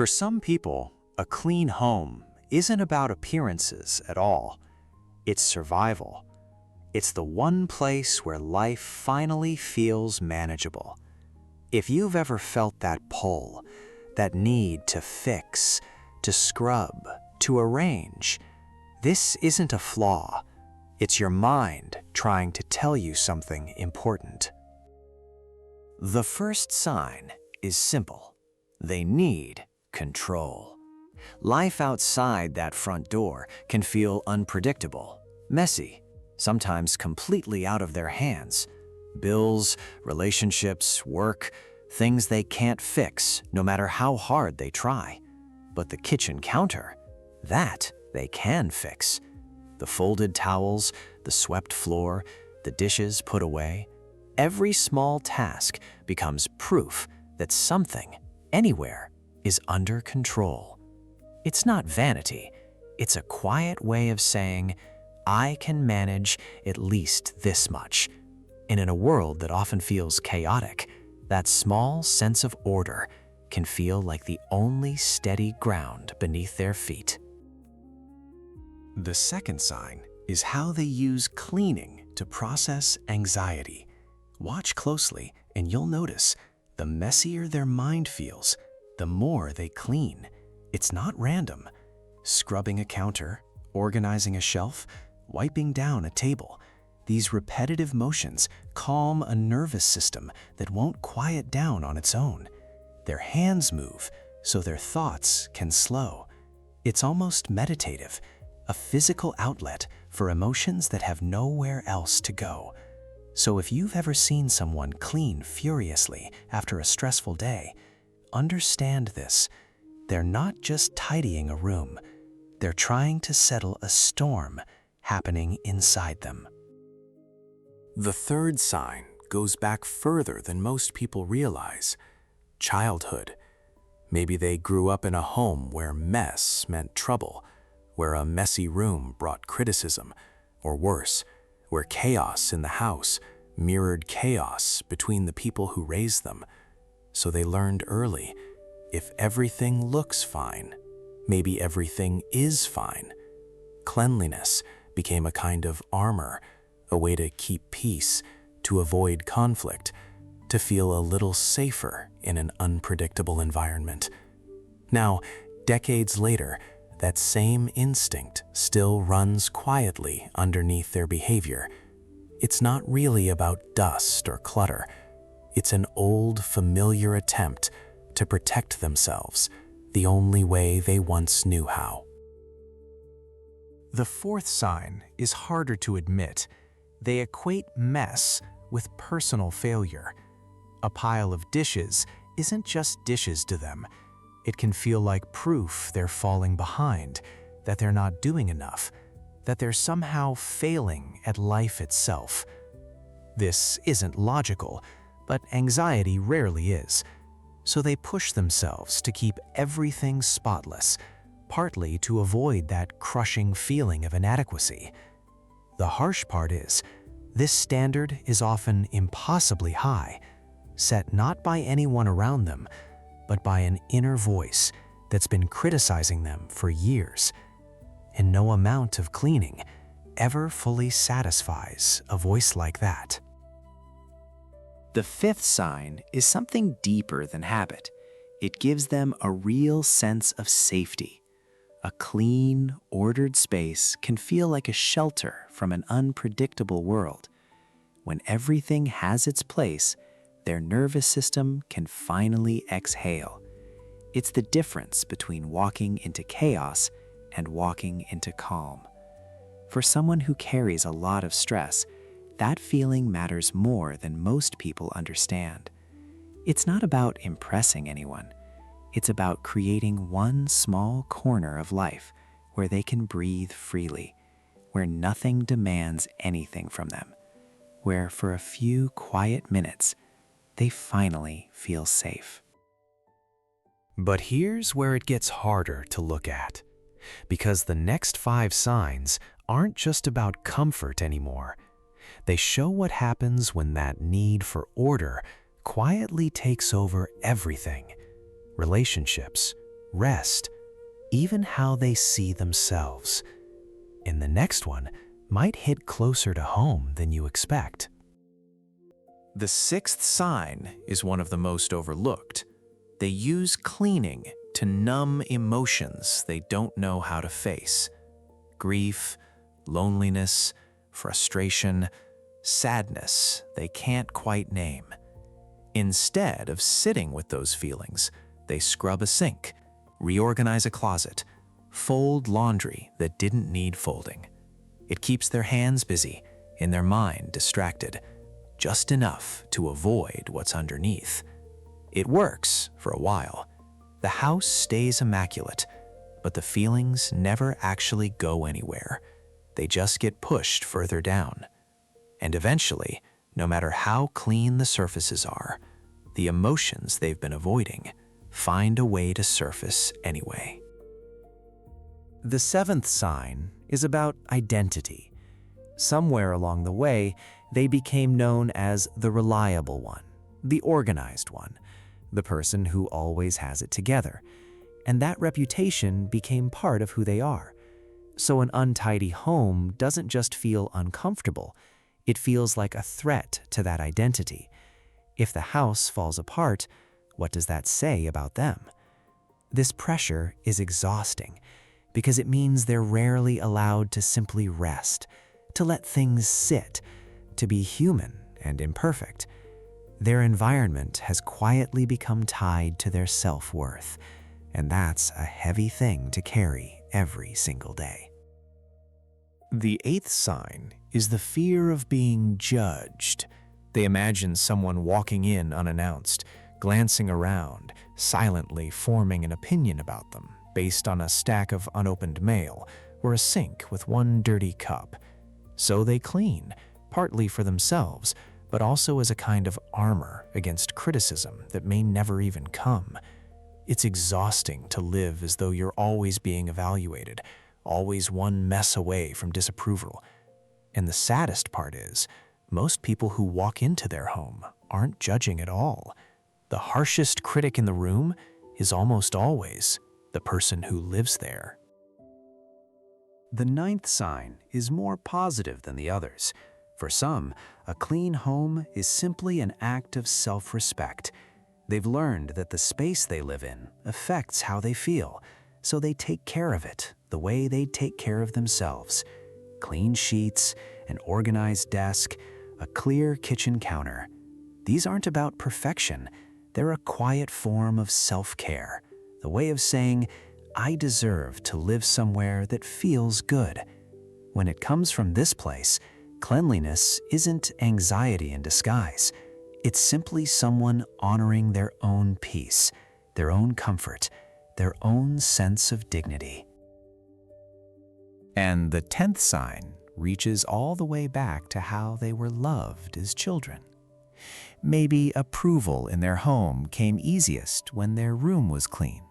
For some people, a clean home isn't about appearances at all. It's survival. It's the one place where life finally feels manageable. If you've ever felt that pull, that need to fix, to scrub, to arrange, this isn't a flaw. It's your mind trying to tell you something important. The first sign is simple. They need control. Life outside that front door can feel unpredictable, messy, sometimes completely out of their hands. Bills, relationships, work, things they can't fix no matter how hard they try. But the kitchen counter, that they can fix. The folded towels, the swept floor, the dishes put away. Every small task becomes proof that something, anywhere, is under control. It's not vanity. It's a quiet way of saying, I can manage at least this much. And in a world that often feels chaotic, that small sense of order can feel like the only steady ground beneath their feet. The second sign is how they use cleaning to process anxiety. Watch closely and you'll notice the messier their mind feels, the more they clean. It's not random. Scrubbing a counter, organizing a shelf, wiping down a table. These repetitive motions calm a nervous system that won't quiet down on its own. Their hands move, so their thoughts can slow. It's almost meditative, a physical outlet for emotions that have nowhere else to go. So if you've ever seen someone clean furiously after a stressful day, understand this. They're not just tidying a room. They're trying to settle a storm happening inside them. The third sign goes back further than most people realize. Childhood. Maybe they grew up in a home where mess meant trouble, where a messy room brought criticism, or worse, where chaos in the house mirrored chaos between the people who raised them. So they learned early, if everything looks fine, maybe everything is fine. Cleanliness became a kind of armor, a way to keep peace, to avoid conflict, to feel a little safer in an unpredictable environment. Now, decades later, that same instinct still runs quietly underneath their behavior. It's not really about dust or clutter. It's an old, familiar attempt to protect themselves, the only way they once knew how. The fourth sign is harder to admit. They equate mess with personal failure. A pile of dishes isn't just dishes to them. It can feel like proof they're falling behind, that they're not doing enough, that they're somehow failing at life itself. This isn't logical, but anxiety rarely is. So they push themselves to keep everything spotless, partly to avoid that crushing feeling of inadequacy. The harsh part is, this standard is often impossibly high, set not by anyone around them, but by an inner voice that's been criticizing them for years. And no amount of cleaning ever fully satisfies a voice like that. The fifth sign is something deeper than habit. It gives them a real sense of safety. A clean, ordered space can feel like a shelter from an unpredictable world. When everything has its place, their nervous system can finally exhale. It's the difference between walking into chaos and walking into calm. For someone who carries a lot of stress, that feeling matters more than most people understand. It's not about impressing anyone. It's about creating one small corner of life where they can breathe freely, where nothing demands anything from them, where for a few quiet minutes, they finally feel safe. But here's where it gets harder to look at, because the next 5 signs aren't just about comfort anymore. They show what happens when that need for order quietly takes over everything: relationships, rest, even how they see themselves. And the next one might hit closer to home than you expect. The sixth sign is one of the most overlooked. They use cleaning to numb emotions they don't know how to face. Grief, loneliness, frustration, sadness they can't quite name. Instead of sitting with those feelings, they scrub a sink, reorganize a closet, fold laundry that didn't need folding. It keeps their hands busy and their mind distracted, just enough to avoid what's underneath. It works for a while. The house stays immaculate, but the feelings never actually go anywhere. They just get pushed further down. And eventually, no matter how clean the surfaces are, the emotions they've been avoiding find a way to surface anyway. The seventh sign is about identity. Somewhere along the way, they became known as the reliable one, the organized one, the person who always has it together. And that reputation became part of who they are. So an untidy home doesn't just feel uncomfortable, it feels like a threat to that identity. If the house falls apart, what does that say about them? This pressure is exhausting because it means they're rarely allowed to simply rest, to let things sit, to be human and imperfect. Their environment has quietly become tied to their self-worth, and that's a heavy thing to carry every single day. The eighth sign is the fear of being judged. They imagine someone walking in unannounced, glancing around, silently forming an opinion about them based on a stack of unopened mail or a sink with one dirty cup. So they clean, partly for themselves, but also as a kind of armor against criticism that may never even come. It's exhausting to live as though you're always being evaluated, always one mess away from disapproval. And the saddest part is, most people who walk into their home aren't judging at all. The harshest critic in the room is almost always the person who lives there. The ninth sign is more positive than the others. For some, a clean home is simply an act of self-respect. They've learned that the space they live in affects how they feel, so they take care of it the way they take care of themselves. Clean sheets, an organized desk, a clear kitchen counter. These aren't about perfection. They're a quiet form of self-care, the way of saying, I deserve to live somewhere that feels good. When it comes from this place, cleanliness isn't anxiety in disguise. It's simply someone honoring their own peace, their own comfort, their own sense of dignity. And the 10th sign reaches all the way back to how they were loved as children. Maybe approval in their home came easiest when their room was clean,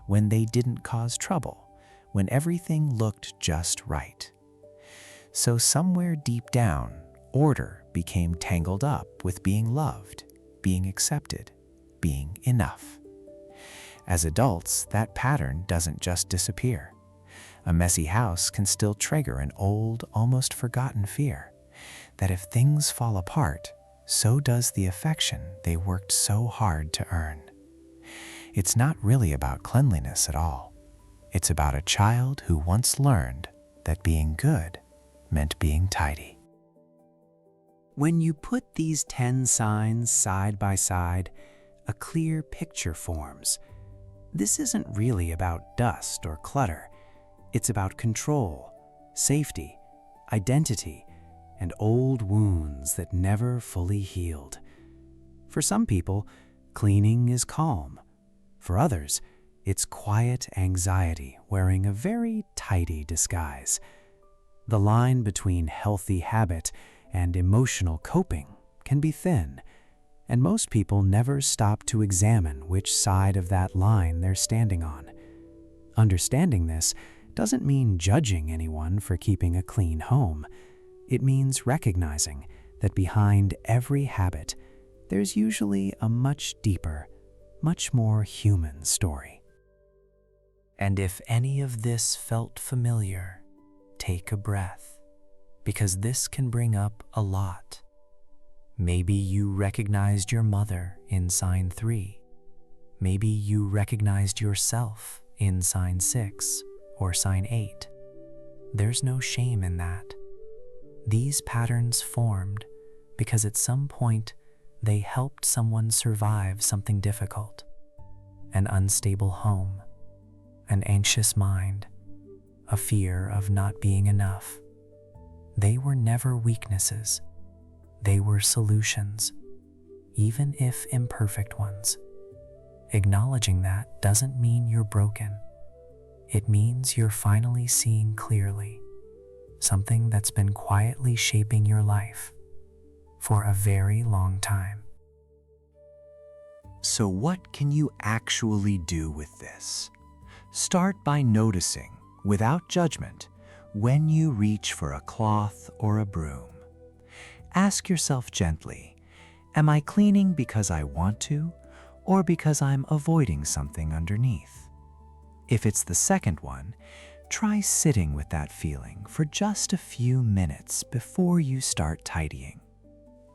when they didn't cause trouble, when everything looked just right. So somewhere deep down, order became tangled up with being loved, being accepted, being enough. As adults, that pattern doesn't just disappear. A messy house can still trigger an old, almost forgotten fear that if things fall apart, so does the affection they worked so hard to earn. It's not really about cleanliness at all. It's about a child who once learned that being good meant being tidy. When you put these 10 signs side by side, a clear picture forms. This isn't really about dust or clutter. It's about control, safety, identity, and old wounds that never fully healed. For some people, cleaning is calm. For others, it's quiet anxiety wearing a very tidy disguise. The line between healthy habit and emotional coping can be thin, and most people never stop to examine which side of that line they're standing on. Understanding this doesn't mean judging anyone for keeping a clean home. It means recognizing that behind every habit, there's usually a much deeper, much more human story. And if any of this felt familiar, take a breath, because this can bring up a lot. Maybe you recognized your mother in sign 3. Maybe you recognized yourself in sign 6 or sign 8. There's no shame in that. These patterns formed because at some point they helped someone survive something difficult. An unstable home, an anxious mind, a fear of not being enough. They were never weaknesses. They were solutions, even if imperfect ones. Acknowledging that doesn't mean you're broken. It means you're finally seeing clearly something that's been quietly shaping your life for a very long time. So what can you actually do with this? Start by noticing, without judgment, when you reach for a cloth or a broom. Ask yourself gently, am I cleaning because I want to, or because I'm avoiding something underneath? If it's the second one, try sitting with that feeling for just a few minutes before you start tidying.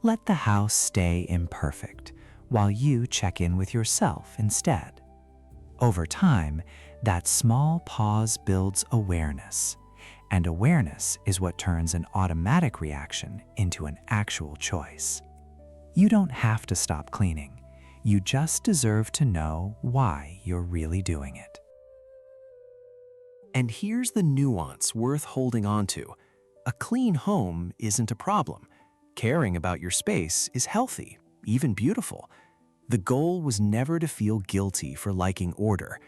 Let the house stay imperfect while you check in with yourself instead. Over time, that small pause builds awareness, and awareness is what turns an automatic reaction into an actual choice. You don't have to stop cleaning. You just deserve to know why you're really doing it. And here's the nuance worth holding on to. A clean home isn't a problem. Caring about your space is healthy, even beautiful. The goal was never to feel guilty for liking order.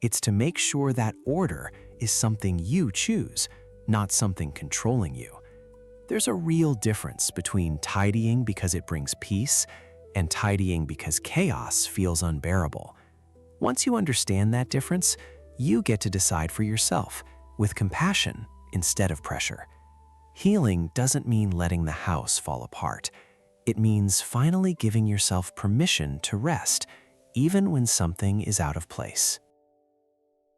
It's to make sure that order is something you choose, not something controlling you. There's a real difference between tidying because it brings peace and tidying because chaos feels unbearable. Once you understand that difference, you get to decide for yourself, with compassion instead of pressure. Healing doesn't mean letting the house fall apart. It means finally giving yourself permission to rest, even when something is out of place.